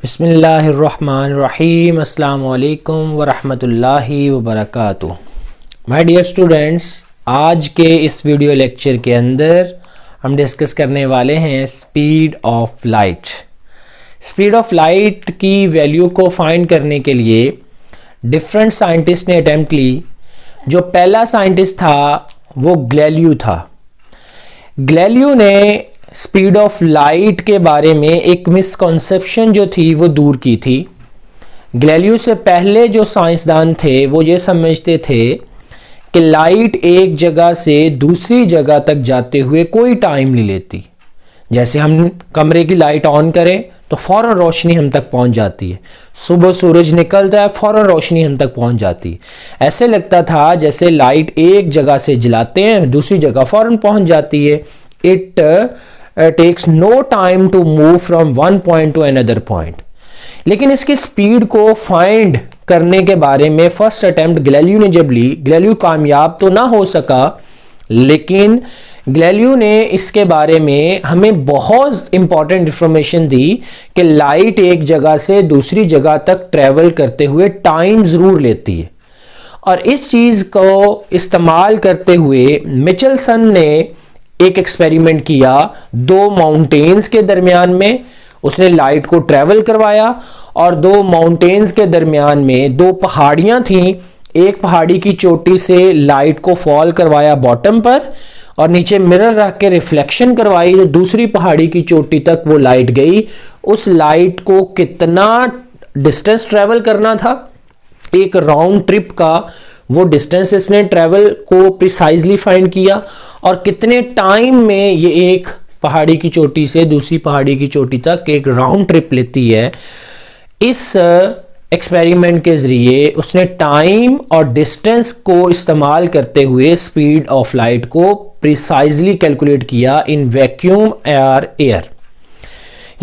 बिस्मिल्लाहिर्रहमानिर्रहीम अस्सलामु अलैकुम वरहमतुल्लाहि वबरकातुह। माय डियर स्टूडेंट्स, आज के इस वीडियो लेक्चर के अंदर हम डिस्कस करने वाले हैं speed of light. Speed of light की वैल्यू को फाइंड करने के लिए डिफरेंट साइंटिस्ट ने अटेम्प्ट ली। जो पहला साइंटिस्ट था वो गैलीलियो था। गैलीलियो ने स्पीड ऑफ लाइट के बारे में एक मिसकॉन्सेप्शन जो थी वो दूर की थी। गैलीलियो से पहले जो साइंसदान थे वो ये समझते थे कि लाइट एक जगह से दूसरी जगह तक जाते हुए कोई टाइम नहीं लेती। जैसे हम कमरे की लाइट ऑन करें तो फौरन रोशनी हम तक पहुंच जाती है, सुबह सूरज निकलता है फौरन रोशनी हम तक पहुंच जाती है। ऐसे लगता था जैसे लाइट एक जगह से जलाते हैं दूसरी जगह फौरन पहुंच जाती है। It takes no time to move from one point to another point. लेकिन इसकी स्पीड को फाइंड करने के बारे में फर्स्ट अटेम्प्ट गैलीलियो ने जब ली, गैलीलियो कामयाब तो ना हो सका, लेकिन गैलीलियो ने इसके बारे में हमें बहुत इंपॉर्टेंट इंफॉर्मेशन दी कि लाइट एक जगह से दूसरी जगह तक ट्रेवल करते हुए टाइम जरूर लेती है। और इस चीज को इस्तेमाल करते हुए मिचेलसन ने एक एक्सपेरिमेंट किया। दो माउंटेन्स के दरमियान में उसने लाइट को ट्रेवल करवाया और दो माउंटेन्स के दरमियान में दो पहाड़ियां थीं। एक पहाड़ी की चोटी से लाइट को फॉल करवाया बॉटम पर और नीचे मिरर रख के रिफ्लेक्शन करवाई। तो दूसरी पहाड़ी की चोटी तक वो लाइट गई। उस लाइट को कितना डिस्टेंस ट्रेवल करना था, एक राउंड ट्रिप का वो डिस्टेंस इसने ट्रेवल को प्रिसाइजली फाइंड किया और कितने टाइम में ये एक पहाड़ी की चोटी से दूसरी पहाड़ी की चोटी तक एक राउंड ट्रिप लेती है। इस एक्सपेरिमेंट के जरिए उसने टाइम और डिस्टेंस को इस्तेमाल करते हुए स्पीड ऑफ लाइट को प्रिसाइजली कैलकुलेट किया इन वैक्यूम और एयर।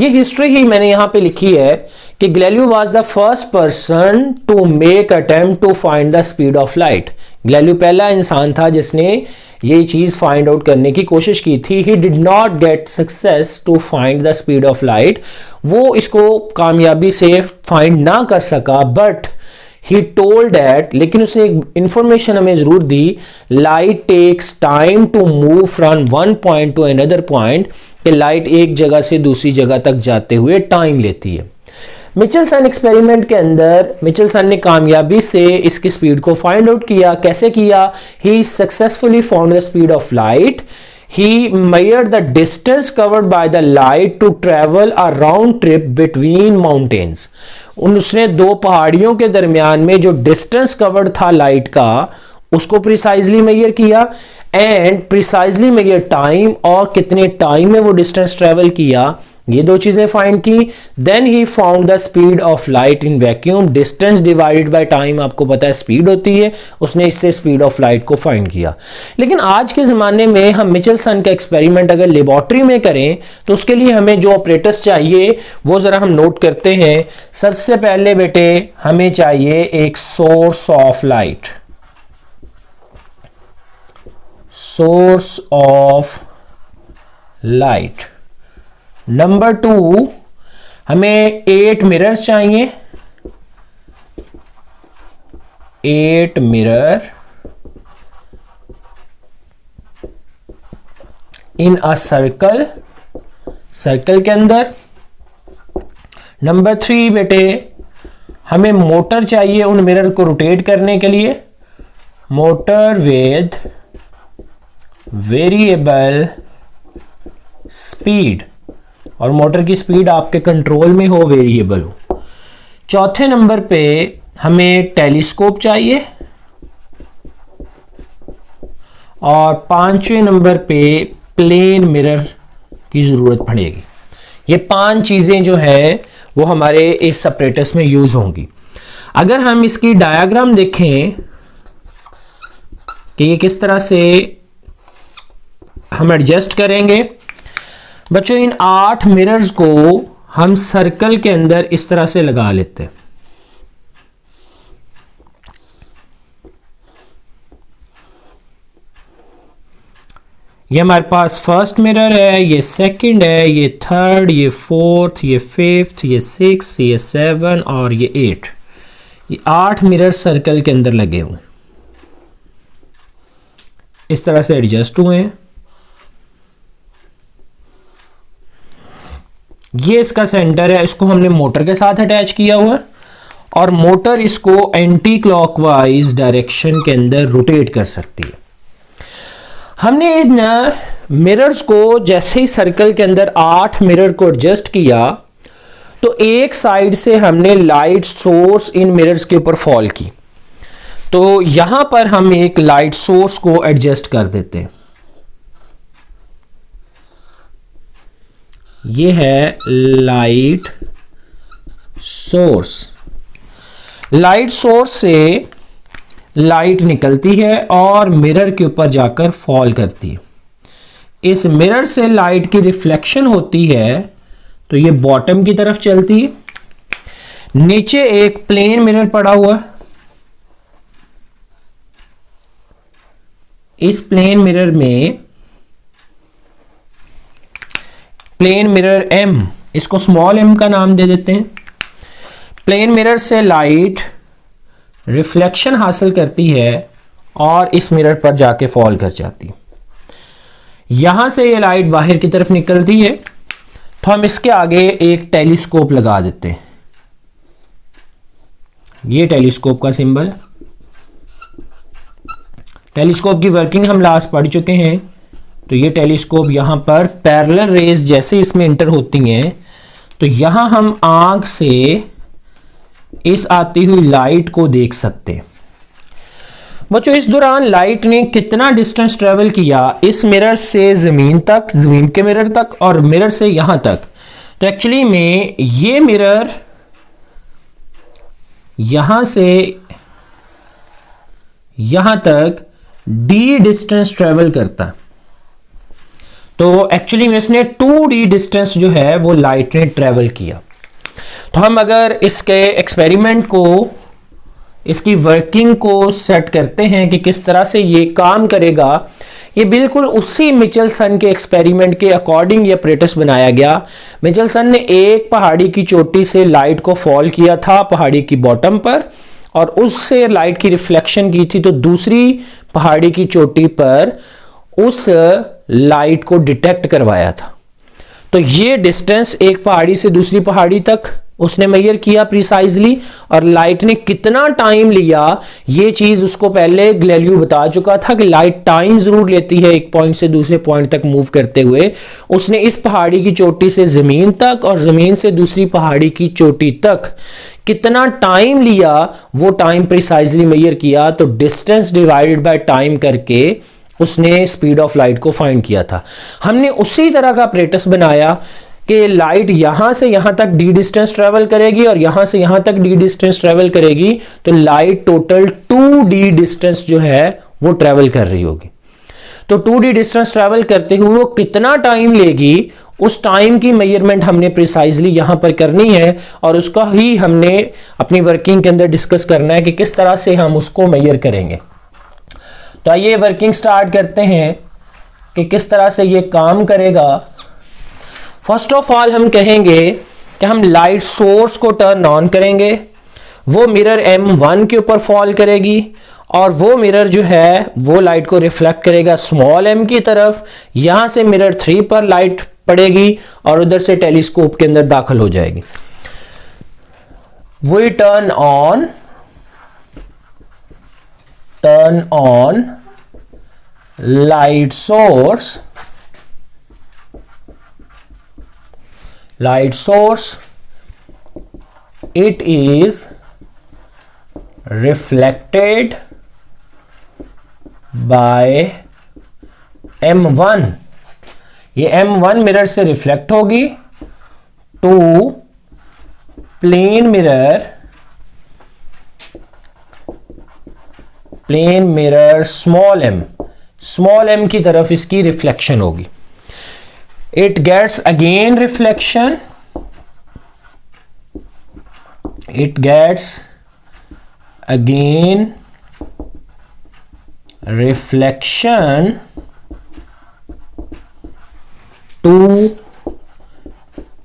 ये हिस्ट्री ही मैंने यहां पे लिखी है कि Galileo was the first person to make attempt to find the speed of light. Galileo पहला इंसान था जिसने ये चीज फाइंड आउट करने की कोशिश की थी। He did not get success to find the speed of light. वो इसको कामयाबी से फाइंड ना कर सका, बट ही टोल्ड दैट, लेकिन उसने एक इंफॉर्मेशन हमें जरूर दी, light takes time to move from one point to another point, कि लाइट एक जगह से दूसरी जगह तक जाते हुए टाइम लेती है। मिचेलसन एक्सपेरिमेंट के अंदर मिचेलसन ने कामयाबी से इसकी स्पीड को फाइंड आउट किया। कैसे किया? He successfully found the speed of light. He measured the distance covered by the light to travel a round trip between mountains. उसने दो पहाड़ियों के दरमियान में जो डिस्टेंस कवर्ड था लाइट का उसको प्रिसाइजली मेजर किया एंड प्रिसाइजली मेजर टाइम, और कितने टाइम में वो डिस्टेंस ट्रेवल किया, ये दो चीजें फाइंड की। Then he found the speed of light in vacuum. Distance divided by time आपको पता है स्पीड होती है, उसने इससे स्पीड ऑफ लाइट को फाइंड किया। लेकिन आज के जमाने में हम मिचेलसन का एक्सपेरिमेंट अगर लेबोरेटरी में करें तो उसके लिए हमें जो ऑपरेटर्स चाहिए वो जरा हम नोट करते हैं। सबसे पहले बेटे हमें चाहिए एक source of light, source of light. Number 2, हमें 8 मिरर्स चाहिए, 8 mirror in a circle, circle के अंदर। नंबर 3 बेटे हमें मोटर चाहिए उन मिरर को रोटेट करने के लिए, मोटर विद वेरिएबल स्पीड, और मोटर की स्पीड आपके कंट्रोल में हो, वेरिएबल हो। चौथे नंबर पे हमें टेलीस्कोप चाहिए और पांचवें नंबर पे प्लेन मिरर की जरूरत पड़ेगी। ये 5 चीजें जो है वो हमारे इस सेपरेटर्स में यूज होंगी। अगर हम इसकी डायग्राम देखें कि ये किस तरह से हम एडजस्ट करेंगे। बच्चों इन 8 मिरर्स को हम सर्कल के अंदर इस तरह से लगा लेते हैं। ये हमारे पास फर्स्ट मिरर है, ये सेकंड है, ये थर्ड, ये फोर्थ, ये फिफ्थ, ये सिक्स, ये सेवन और ये 8। ये 8 मिरर सर्कल के अंदर लगे हुए इस तरह से एडजस्ट हुए हैं। ये इसका सेंटर है, इसको हमने मोटर के साथ अटैच किया हुआ है और मोटर इसको एंटी क्लॉकवाइज डायरेक्शन के अंदर रोटेट कर सकती है। हमने इन मिरर्स को जैसे ही सर्कल के अंदर 8 मिरर को एडजस्ट किया तो एक साइड से हमने लाइट सोर्स इन मिरर्स के ऊपर फॉल की, तो यहां पर हम एक लाइट सोर्स को एडजस्ट कर देते हैं। ये है लाइट सोर्स। लाइट सोर्स से लाइट निकलती है और मिरर के ऊपर जाकर फॉल करती है। इस मिरर से लाइट की रिफ्लेक्शन होती है तो ये बॉटम की तरफ चलती है। नीचे एक प्लेन मिरर पड़ा हुआ है, इस प्लेन मिरर में प्लेन मिरर M, इसको स्मॉल m का नाम दे देते हैं। प्लेन मिरर से लाइट रिफ्लेक्शन हासिल करती है और इस मिरर पर जाके फॉल कर जाती है। यहां से ये लाइट बाहर की तरफ निकलती है तो हम इसके आगे एक टेलीस्कोप लगा देते हैं। ये टेलीस्कोप का सिंबल है। टेलीस्कोप की वर्किंग हम लास्ट पढ़ चुके हैं। तो ये टेलीस्कोप यहां पर पैरेलल रेज जैसे इसमें इंटर होती हैं तो यहां हम आंख से इस आती हुई लाइट को देख सकते हैं। बच्चों, इस दौरान लाइट ने कितना डिस्टेंस ट्रेवल किया इस मिरर से जमीन तक, जमीन के मिरर तक और मिरर से यहां तक, तो एक्चुअली में ये मिरर यहां से यहां तक d डिस्टेंस ट्रेवल करता, तो एक्चुअली में इसने 2d डिस्टेंस जो है वो लाइट ने ट्रेवल किया। तो हम अगर इसके एक्सपेरिमेंट को, इसकी वर्किंग को सेट करते हैं कि किस तरह से ये काम करेगा, ये बिल्कुल उसी मिचेल्सन के एक्सपेरिमेंट के अकॉर्डिंग ये apparatus बनाया गया। मिचेल्सन ने एक पहाड़ी की चोटी से लाइट को फॉल किया था पहाड़ी की बॉटम पर और उससे लाइट की रिफ्लेक्शन की थी, तो दूसरी पहाड़ी की चोटी पर उस लाइट को डिटेक्ट करवाया था। तो ये डिस्टेंस एक पहाड़ी से दूसरी पहाड़ी तक उसने मेजर किया प्रिसाइजली, और लाइट ने कितना टाइम लिया ये चीज उसको पहले गैलीलियो बता चुका था कि लाइट टाइम जरूर लेती है एक पॉइंट से दूसरे पॉइंट तक मूव करते हुए। उसने इस पहाड़ी की चोटी से जमीन तक और जमीन से दूसरी पहाड़ी की चोटी तक कितना टाइम लिया वो टाइम प्रिसाइजली मेजर किया, तो डिस्टेंस डिवाइडेड बाय टाइम करके उसने स्पीड ऑफ लाइट को फाइंड किया था। हमने उसी तरह का apparatus बनाया कि लाइट यहां से यहां तक d डिस्टेंस ट्रेवल करेगी और यहां से यहां तक d डिस्टेंस ट्रेवल करेगी, तो लाइट टोटल 2d डिस्टेंस जो है वो ट्रेवल कर रही होगी। तो 2d डिस्टेंस ट्रेवल करते हुए वो कितना टाइम लेगी, उस टाइम की मेजरमेंट हमने प्रिसाइजली यहां पर करनी है और उसका ही हमने अपनी वर्किंग के अंदर डिस्कस करना है कि किस तरह से हम उसको मेजर करेंगे। तो आइए वर्किंग स्टार्ट करते हैं कि किस तरह से ये काम करेगा। फर्स्ट ऑफ ऑल हम कहेंगे कि हम लाइट सोर्स को टर्न ऑन करेंगे, वो मिरर M1 के ऊपर फॉल करेगी और वो मिरर जो है वो लाइट को रिफ्लेक्ट करेगा स्मॉल m की तरफ। यहां से मिरर 3 पर लाइट पड़ेगी और उधर से टेलीस्कोप के अंदर दाखिल हो जाएगी। we turn on light source, it is reflected by M1, ये M1 मिरर से रिफ्लेक्ट होगी to plane mirror small m की तरफ इसकी रिफ्लेक्शन होगी। It gets again reflection,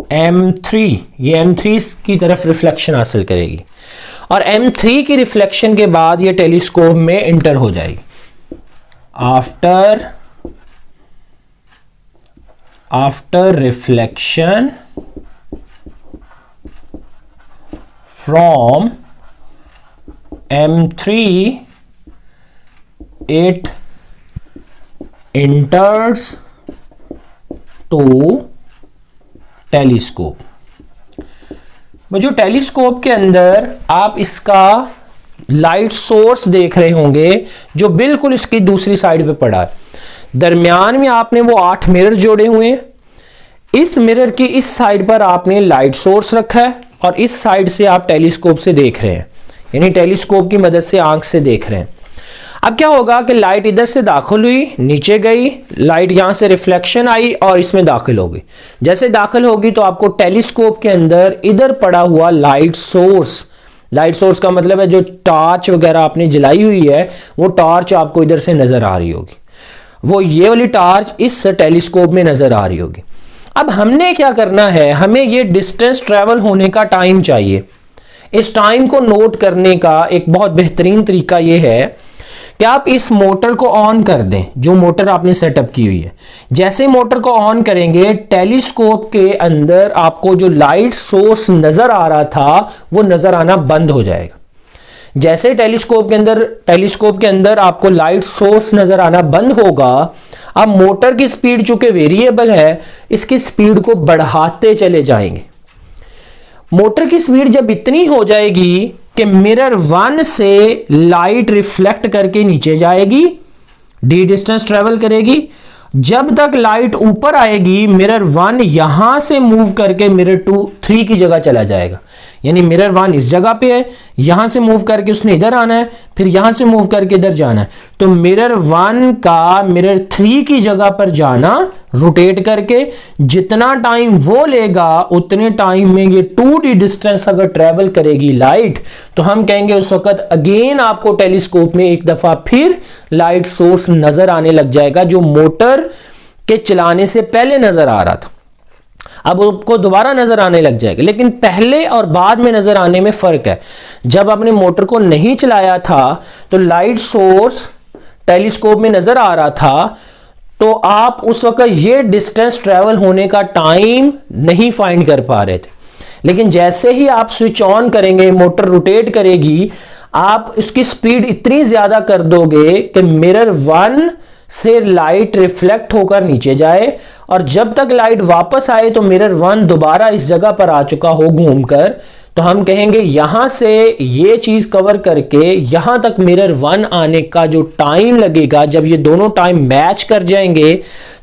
M3, ये M3 की तरफ रिफ्लेक्शन हासिल करेगी और M3 की रिफ्लेक्शन के बाद ये टेलीस्कोप में इंटर हो जाएगी। After reflection from M3 it enters to telescope. जो टेलीस्कोप के अंदर आप इसका लाइट सोर्स देख रहे होंगे जो बिल्कुल इसकी दूसरी साइड पे पड़ा है। दरमियान में आपने वो 8 मिरर जोड़े हुए हैं। इस मिरर की इस साइड पर आपने लाइट सोर्स रखा है और इस साइड से आप टेलीस्कोप से देख रहे हैं, यानी टेलीस्कोप की मदद से आंख से देख रहे हैं। अब क्या होगा कि लाइट इधर से दाखिल हुई, नीचे गई, लाइट यहां से रिफ्लेक्शन आई और इसमें दाखिल होगी। जैसे दाखिल होगी तो आपको टेलीस्कोप के अंदर इधर पड़ा हुआ लाइट सोर्स का मतलब है जो टॉर्च वगैरह आपने जलाई हुई है वो टॉर्च आपको इधर से नजर आ रही होगी, वो ये वाली टॉर्च इस टेलीस्कोप में नजर आ रही होगी। अब हमने क्या करना है, हमें ये डिस्टेंस ट्रेवल होने का टाइम चाहिए। इस टाइम को नोट करने का एक बहुत बेहतरीन तरीका ये है कि आप इस मोटर को ऑन कर दें, जो मोटर आपने सेटअप की हुई है। जैसे मोटर को ऑन करेंगे अंदर के अंदर आपको जो लाइट सोर्स नजर आ रहा था वो नजर आना बंद हो जाएगा। जैसे टेलीस्कोप के अंदर आपको लाइट सोर्स नजर आना बंद होगा, अब मोटर की स्पीड चूंकि वेरिएबल है, इसकी स्पीड को बढ़ाते चले जाएंगे। मोटर की स्पीड जब इतनी हो जाएगी कि मिरर 1 से लाइट रिफ्लेक्ट करके नीचे जाएगी, डी डिस्टेंस ट्रेवल करेगी। जब तक लाइट ऊपर आएगी मिरर 1 यहां से मूव करके मिरर 3 की जगह चला जाएगा। यानी मिरर 1 इस जगह पे है, यहां से मूव करके उसने इधर आना है, फिर यहां से मूव करके इधर जाना है। तो मिरर 1 का मिरर 3 की जगह पर जाना रोटेट करके जितना टाइम वो लेगा उतने टाइम में ये 2D डिस्टेंस अगर ट्रेवल करेगी लाइट, तो हम कहेंगे उस वक्त अगेन आपको टेलीस्कोप में एक दफा फिर लाइट सोर्स नजर आने लग जाएगा जो मोटर के चलाने से पहले नजर आ रहा था। अब आपको दोबारा नजर आने लग जाएगा, लेकिन पहले और बाद में नजर आने में फर्क है। जब आपने मोटर को नहीं चलाया था तो लाइट सोर्स टेलीस्कोप में नजर आ रहा था, तो आप उस वक्त ये डिस्टेंस ट्रेवल होने का टाइम नहीं फाइंड कर पा रहे थे। लेकिन जैसे ही आप स्विच ऑन करेंगे, मोटर रोटेट करेगी, आप उसकी स्पीड इतनी ज्यादा कर दोगे कि मिरर 1 से लाइट रिफ्लेक्ट होकर नीचे जाए और जब तक लाइट वापस आए तो मिरर 1 दोबारा इस जगह पर आ चुका हो घूमकर, तो हम कहेंगे यहां से ये चीज कवर करके यहां तक मिरर 1 आने का जो टाइम लगेगा, जब ये दोनों टाइम मैच कर जाएंगे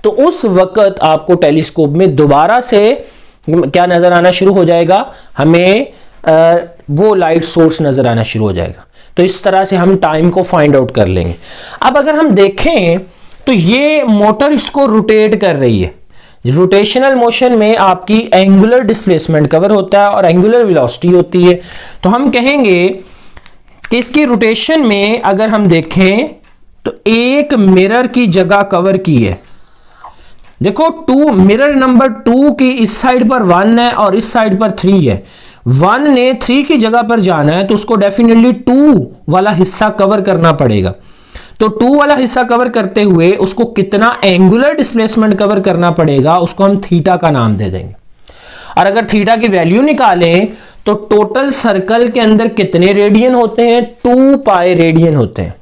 तो उस वक्त आपको टेलीस्कोप में दोबारा से क्या नजर आना शुरू हो जाएगा, हमें वो लाइट सोर्स नजर आना शुरू हो जाएगा। तो इस तरह से हम टाइम को फाइंड आउट कर लेंगे। अब अगर हम देखें तो ये मोटर इसको रोटेट कर रही है। रोटेशनल मोशन में आपकी एंगुलर डिस्प्लेसमेंट कवर होता है और एंगुलर वेलोसिटी होती है। तो हम कहेंगे कि इसकी रोटेशन में अगर हम देखें तो एक मिरर की जगह कवर की है। देखो मिरर नंबर 2 की इस साइड पर 1 है और इस साइड पर 3 है। 1 ने 3 की जगह पर जाना है तो उसको डेफिनेटली 2 वाला हिस्सा कवर करना पड़ेगा। तो 2 वाला हिस्सा कवर करते हुए उसको कितना एंगुलर डिस्प्लेसमेंट कवर करना पड़ेगा उसको हम थीटा का नाम दे देंगे। और अगर थीटा की वैल्यू निकालें तो टोटल सर्कल के अंदर कितने रेडियन होते हैं, 2 पाई रेडियन होते हैं।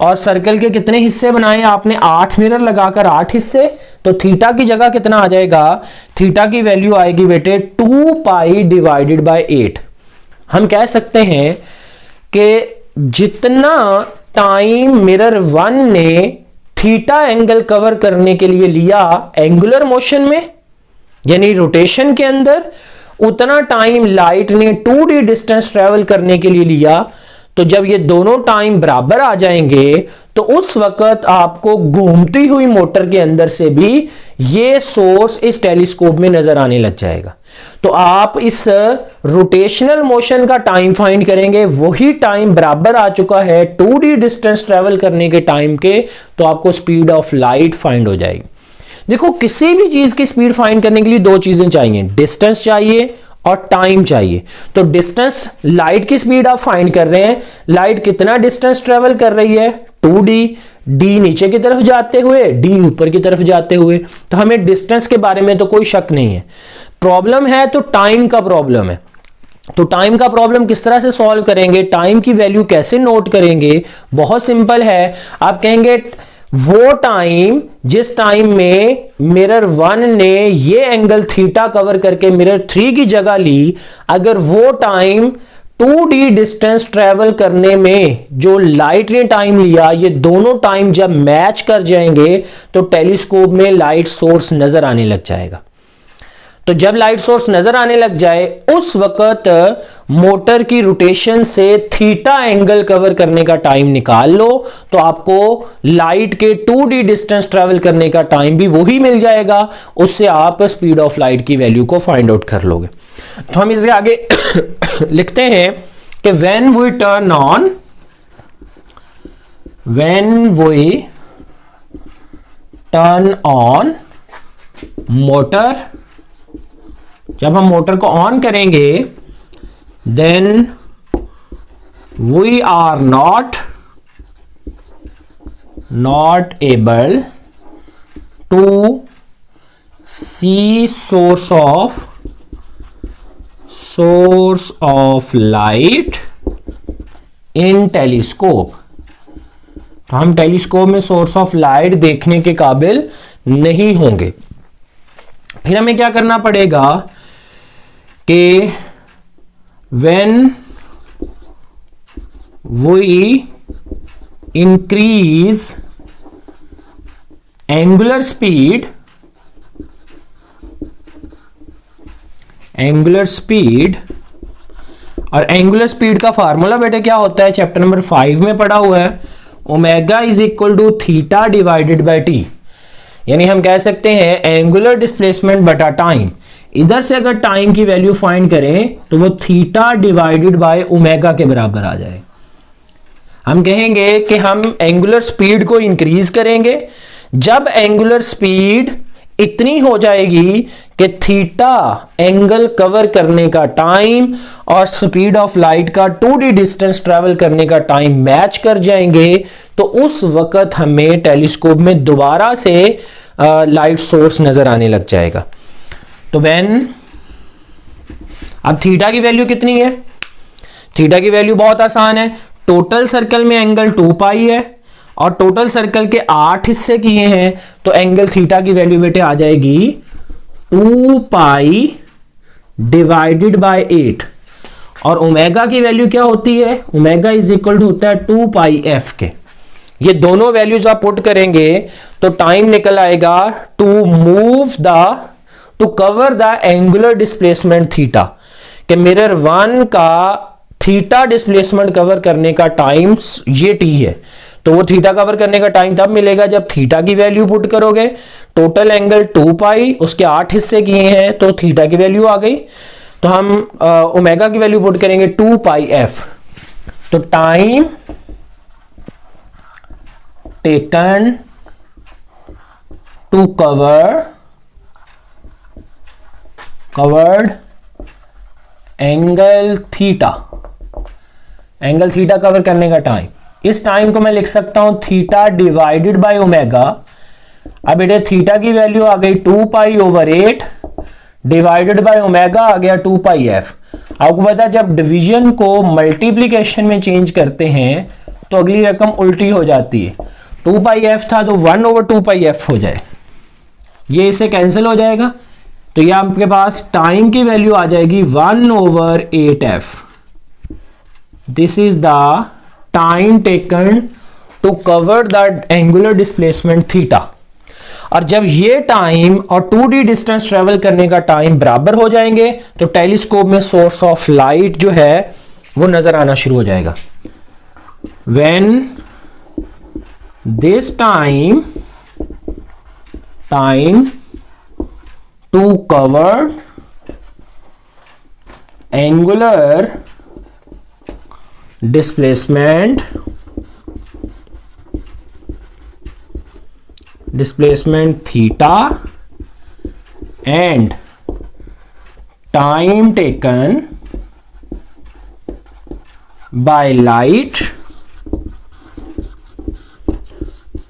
और सर्कल के कितने हिस्से बनाए आपने, 8 मिरर लगाकर 8 हिस्से। तो थीटा की जगह कितना आ जाएगा, थीटा की वैल्यू आएगी बेटे 2 पाई डिवाइडेड बाय 8। हम कह सकते हैं कि जितना टाइम मिरर 1 ने थीटा एंगल कवर करने के लिए लिया एंगुलर मोशन में यानी रोटेशन के अंदर, उतना टाइम लाइट ने 2D डिस्टेंस ट्रेवल करने के लिए लिया। तो जब ये दोनों टाइम बराबर आ जाएंगे तो उस वक्त आपको घूमती हुई मोटर के अंदर से भी ये सोर्स इस टेलीस्कोप में नजर आने लग जाएगा। तो आप इस रोटेशनल मोशन का टाइम फाइंड करेंगे, वही टाइम बराबर आ चुका है 2D डिस्टेंस ट्रेवल करने के टाइम के, तो आपको स्पीड ऑफ लाइट फाइंड हो जाएगी। देखो किसी भी चीज की स्पीड फाइंड करने के लिए दो चीजें चाहिए, डिस्टेंस चाहिए और टाइम चाहिए। तो डिस्टेंस, लाइट की स्पीड आप फाइंड कर रहे हैं, लाइट कितना डिस्टेंस ट्रेवल कर रही है 2d, d नीचे की तरफ जाते हुए, d ऊपर की तरफ जाते हुए, तो हमें डिस्टेंस के बारे में तो कोई शक नहीं है। प्रॉब्लम है तो टाइम का प्रॉब्लम है। तो टाइम का प्रॉब्लम किस तरह से सॉल्व करेंगे, टाइम की वैल्यू कैसे नोट करेंगे? बहुत सिंपल है। आप कहेंगे वो टाइम जिस टाइम में मिरर 1 ने ये एंगल थीटा कवर करके मिरर 3 की जगह ली, अगर वो टाइम 2d डिस्टेंस ट्रेवल करने में जो लाइट ने टाइम लिया, ये दोनों टाइम जब मैच कर जाएंगे तो टेलीस्कोप में लाइट सोर्स नजर आने लग जाएगा। तो जब लाइट सोर्स नजर आने लग जाए उस वक्त मोटर की रोटेशन से थीटा एंगल कवर करने का टाइम निकाल लो, तो आपको लाइट के 2d डिस्टेंस ट्रेवल करने का टाइम भी वही मिल जाएगा। उससे आप स्पीड ऑफ लाइट की वैल्यू को फाइंड आउट कर लोगे। तो हम इसके आगे लिखते हैं कि when we turn on motor, जब हम मोटर को ऑन करेंगे, then we are not able to see source of light in telescope। तो हम टेलीस्कोप में सोर्स ऑफ लाइट देखने के काबिल नहीं होंगे। फिर हमें क्या करना पड़ेगा कि when we increase angular speed, और एंगुलर स्पीड का फार्मूला बेटे क्या होता है, चैप्टर नंबर 5 में पढ़ा हुआ है, omega is equal to theta divided by t. यानी हम कह सकते हैं एंगुलर डिस्प्लेसमेंट बटा टाइम। इधर से अगर टाइम की वैल्यू फाइंड करें तो वो थीटा डिवाइडेड बाय ओमेगा के बराबर आ जाए। हम कहेंगे कि हम एंगुलर स्पीड को इंक्रीज करेंगे। जब एंगुलर स्पीड इतनी हो जाएगी कि थीटा एंगल कवर करने का टाइम और स्पीड ऑफ लाइट का 2d डिस्टेंस ट्रेवल करने का टाइम मैच कर जाएंगे, तो उस वक्त हमें टेलीस्कोप में दोबारा से लाइट सोर्स नजर आने लग जाएगा। तो अब थीटा की वैल्यू कितनी है? थीटा की वैल्यू बहुत आसान है। टोटल सर्कल में एंगल 2 पाई है और टोटल सर्कल के 8 हिस्से किए हैं, तो एंगल थीटा की वैल्यू बेटे आ जाएगी 2 पाई डिवाइडेड बाय 8। और ओमेगा की वैल्यू क्या होती है? ओमेगा इज इक्वल टू होता है 2 पाई एफ के। ये दोनों वैल्यूज आप पुट करेंगे तो टाइम निकल आएगा to cover the angular displacement theta, कि मिरर 1 का थीटा डिस्प्लेसमेंट कवर करने का टाइम ये टी है। तो वो थीटा कवर करने का टाइम तब मिलेगा जब थीटा की वैल्यू पुट करोगे। टोटल एंगल 2 पाई, उसके 8 हिस्से किए हैं तो थीटा की वैल्यू आ गई। तो हम ओमेगा की वैल्यू पुट करेंगे 2 पाई एफ। तो time taken to covered angle theta cover करने का टाइम, इस टाइम को मैं लिख सकता हूं थीटा डिवाइडेड बाय ओमेगा। अब बेटे थीटा की वैल्यू आ गई 2 pi over 8 divided by omega आ गया 2 पाई एफ। आपको पता जब डिवीजन को मल्टीप्लीकेशन में चेंज करते हैं तो अगली रकम उल्टी हो जाती है। 2 पाई एफ था तो 1 ओवर 2 पाई एफ हो जाए, ये इससे कैंसिल हो जाएगा। तो ये आपके पास टाइम की वैल्यू आ जाएगी 1 over 8 f. This is the time taken to cover the angular displacement theta. और जब ये टाइम और 2d डिस्टेंस ट्रेवल करने का टाइम बराबर हो जाएंगे तो टेलीस्कोप में सोर्स ऑफ लाइट जो है वो नजर आना शुरू हो जाएगा। when this time to cover angular displacement displacement theta and time taken by light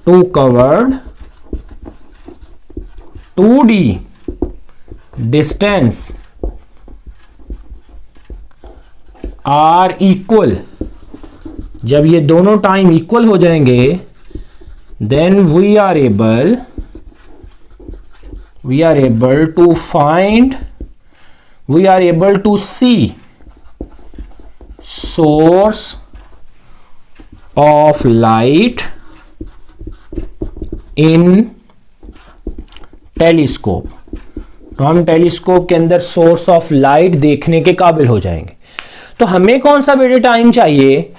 to covered 2D distance are equal, जब ये दोनों टाइम इक्वल हो जाएंगे then we are able to find, we are able to see source of light in telescope. तो हम telescope के अंदर source of light देखने के काबिल हो जाएंगे। तो हमें कौन सा बेटे टाइम चाहिए?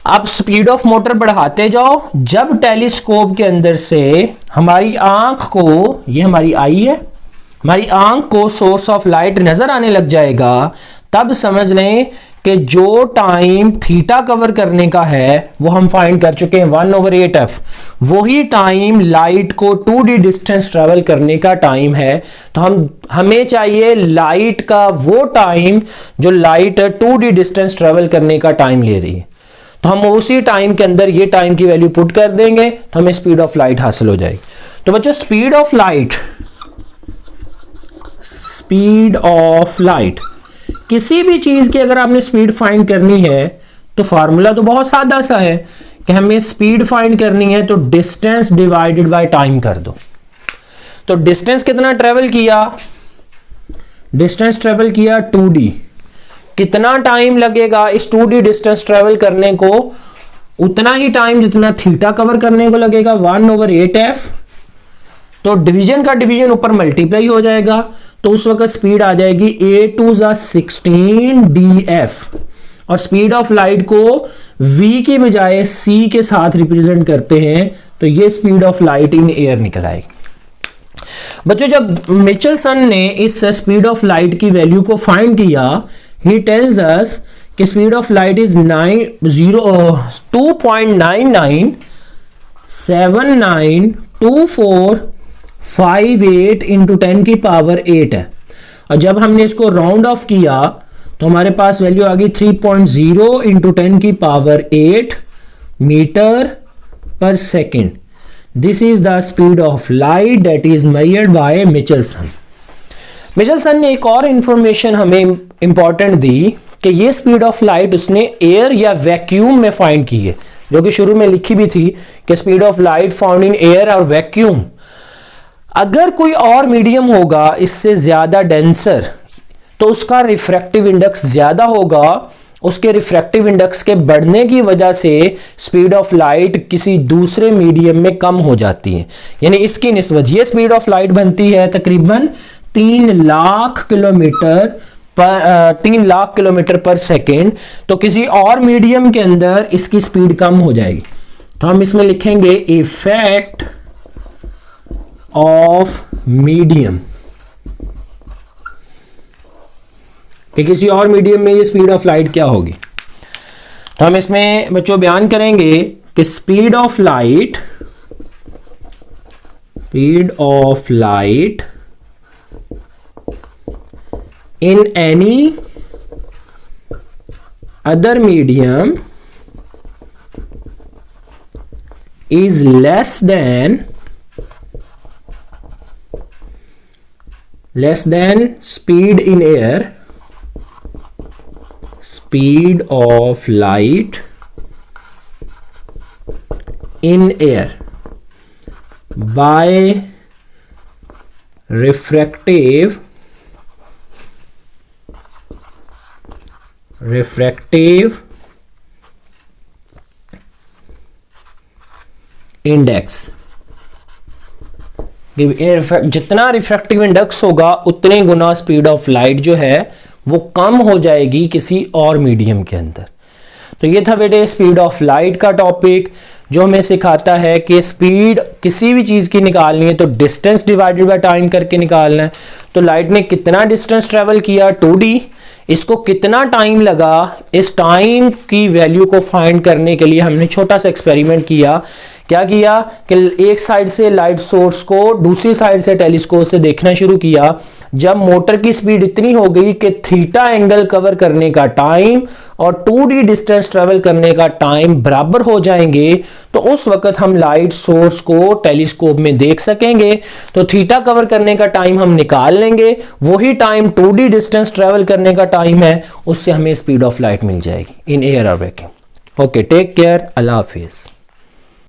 आप स्पीड ऑफ मोटर बढ़ाते जाओ, जब टेलीस्कोप के अंदर से हमारी आंख को, ये हमारी आई है, हमारी आंख को सोर्स ऑफ लाइट नजर आने लग जाएगा, तब समझ लें कि जो टाइम थीटा कवर करने का है वो हम फाइंड कर चुके हैं 1/8f। वही टाइम लाइट को 2D डिस्टेंस ट्रेवल करने का टाइम है। तो हमें चाहिए लाइट का वो टाइम जो लाइट 2D डिस्टेंस ट्रेवल करने का टाइम ले रही है। तो हम उसी टाइम के अंदर ये टाइम की वैल्यू पुट कर देंगे तो हमें स्पीड ऑफ लाइट हासिल हो जाएगी। तो बच्चों स्पीड ऑफ लाइट किसी भी चीज की अगर आपने स्पीड फाइंड करनी है तो फार्मूला तो बहुत सादा सा है कि हमें स्पीड फाइंड करनी है तो डिस्टेंस डिवाइडेड बाय टाइम कर दो। तो डिस्टेंस कितना ट्रेवल किया? डिस्टेंस ट्रेवल किया 2D। कितना टाइम लगेगा इस 2D डिस्टेंस ट्रेवल करने को? उतना ही टाइम जितना थीटा कवर करने को लगेगा 1/8f। तो डिवीजन का डिवीजन ऊपर मल्टीप्लाई हो जाएगा, तो उस वक्त स्पीड आ जाएगी a2 16 df। और स्पीड ऑफ लाइट को v की बजाय c के साथ रिप्रेजेंट करते हैं, तो ये speed of light in air निकल आएगी। बच्चों जब मिचेल्सन ने इस स्पीड ऑफ लाइट की वैल्यू को फाइंड किया, ही टेल्स अस कि speed of light is 2.99792458 into 10 की पावर 8 है। और जब हमने इसको राउंड ऑफ किया तो हमारे पास वैल्यू आ गई 3.0 इंटू 10 की पावर 8 मीटर पर second. This is the speed of light that is measured by Michelson. Michelson ने एक और इंफॉर्मेशन हमें इंपॉर्टेंट दी कि ये स्पीड ऑफ लाइट उसने एयर या वैक्यूम में फाइंड की है, जो कि शुरू में लिखी भी थी कि speed of light found in air और वैक्यूम। अगर कोई और मीडियम होगा इससे ज्यादा डेंसर तो उसका रिफ्रैक्टिव इंडेक्स ज्यादा होगा। उसके रिफ्रैक्टिव इंडेक्स के बढ़ने की वजह से स्पीड ऑफ लाइट किसी दूसरे मीडियम में कम हो जाती है। यानी इसकी निस्बत ये स्पीड ऑफ लाइट बनती है तकरीबन 3 लाख किलोमीटर पर सेकेंड। तो किसी और मीडियम के अंदर इसकी स्पीड कम हो जाएगी। तो हम इसमें लिखेंगे इफेक्ट ऑफ मीडियम, कि किसी और मीडियम में ये स्पीड ऑफ लाइट क्या होगी। तो हम इसमें बच्चों बयान करेंगे कि speed of light in any other medium is less than speed in air, speed of light in air by refractive index. जितना रिफ्रैक्टिव इंडेक्स होगा उतने गुना स्पीड ऑफ लाइट जो है वो कम हो जाएगी किसी और मीडियम के अंदर। तो ये था बेटे स्पीड ऑफ लाइट का टॉपिक, जो हमें सिखाता है कि स्पीड किसी भी चीज की निकालनी है तो डिस्टेंस डिवाइडेड बाय टाइम करके निकालना है। तो लाइट ने कितना डिस्टेंस ट्रेवल किया 2D, इसको कितना टाइम लगा, इस टाइम की वैल्यू को फाइंड करने के लिए हमने छोटा सा एक्सपेरिमेंट किया क्या किया कि एक साइड से लाइट सोर्स को दूसरी साइड से टेलीस्कोप से देखना शुरू किया। जब मोटर की स्पीड इतनी हो गई कि थीटा एंगल कवर करने का टाइम और 2D डिस्टेंस ट्रेवल करने का टाइम बराबर हो जाएंगे, तो उस वक्त हम लाइट सोर्स को टेलीस्कोप में देख सकेंगे। तो थीटा कवर करने का टाइम हम निकाल लेंगे, वही टाइम 2D डिस्टेंस ट्रेवल करने का टाइम है, उससे हमें स्पीड ऑफ लाइट मिल जाएगी इन एयर और वैक्यूम। ओके, टेक केयर, अल्लाह हाफिज।